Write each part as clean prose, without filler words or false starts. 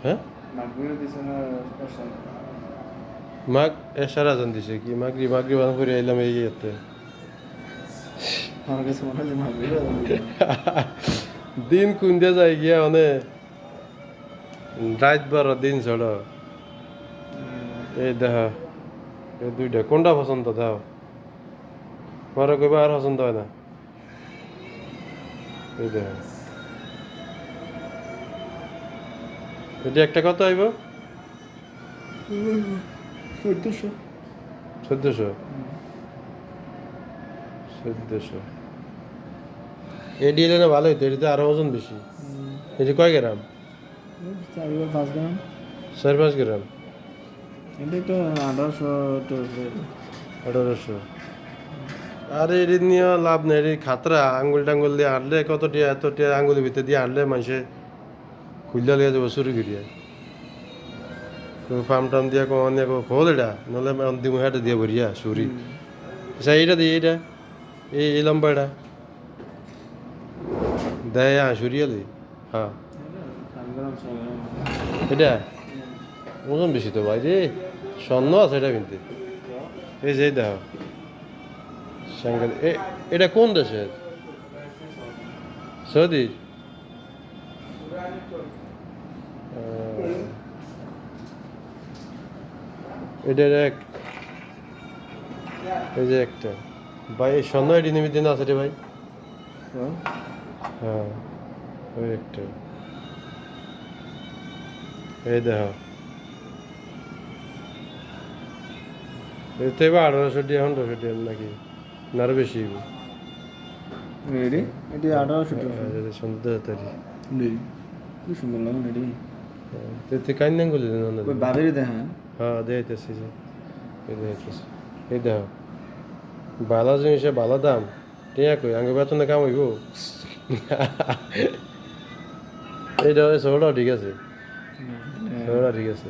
হ্যাঁ মাগ এসারা জান দিছে কি মাগরি মাগরি বান করে এলাম এই ইয়েতে দিন কুন্দে যায় গিয়া মানে রাত বারো দিন ছড় এই দেখা এই দুইটা কোনটা পছন্দ দাও মারা কইবা আর পছন্দ হয় না এই দেখা এটা একটা কত আইব 1400 এডি এলে না ভালো হইতো এটাতে আরো ওজন বেশি এটা কয় গ্রাম 4-5 গ্রাম এটা তো 1800 আরে এর নিয়ে লাভ নেই এর খাতরা আঙ্গুল টাঙ্গুল দিয়ে হাঁটলে কত টিয়া এত টিয়া আঙ্গুলের ভিতরে দিয়ে হাঁটলে মানুষে খুললে লিয়ে যাবো চুরি করিয়া ফার্ম টার্ম দিয়া কমানে খোল এটা নহলে দিম হাটে দিয়ে ভরিয়া চুরি আচ্ছা এইটা দিই এইটা এই লম্বা এটা দেয় সরিয়া দিই হ্যাঁ এটা ওজন বেশি তো ভাই রে স্বর্ণ আছে এটা কিন্তু এই যে দেখো সাংঘাত এটা কোন দেশের সৌদি এটার এক এই যে একটা ভাই স্বর্ণ এটি নিমিত দিন আছে রে ভাই হ্যাঁ ওই একটা এই দেখো এতে এবার 1800 টাকা 1500 টাকা নাকি না আরো বেশি এটি 1800 সুন্দর তারি কি সুন্দর লাগে এটি তেতে কাইন্নাং গুলি না কই বাবেরে দেখেন হ্যাঁ দেখাইতেছি যে এই দেখাইতেছি এই দেখো বালা জিনিসে বালা দাম টিয়া কই আঙ্গে বেতনে কাম হইব এইটা সবটা ঠিক আছে সবটা ঠিক আছে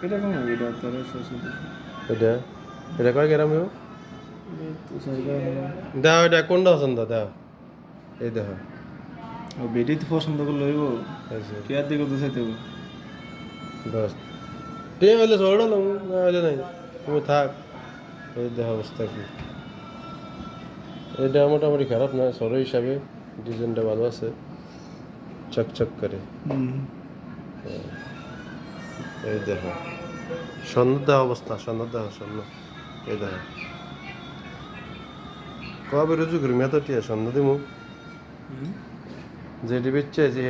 এটা কেমন হবে এটা 1300 এটা এটা কয় গ্রাম হইব দাও এটা কোনটা পছন্দ দাও এই দেখো ও বেটি তো পছন্দ করে লইব আচ্ছা কি আর দিকে দুসাইতে হবে বাস টিয়া হইলে সবটা লম না হইলে নাই তুমি থাক এই দেখো অবস্থা কি এটা মোটামুটি খারাপ না সরো হিসাবে ডিজাইনটা ভালো আছে চকচক করে এই দেখো স্বর্ণের দেওয়া অবস্থা স্বর্ণের দেওয়া স্বর্ণ এই দেখো কবে রুজু করি মেতো টিয়া স্বর্ণ দিমু যেটি বেচছে যে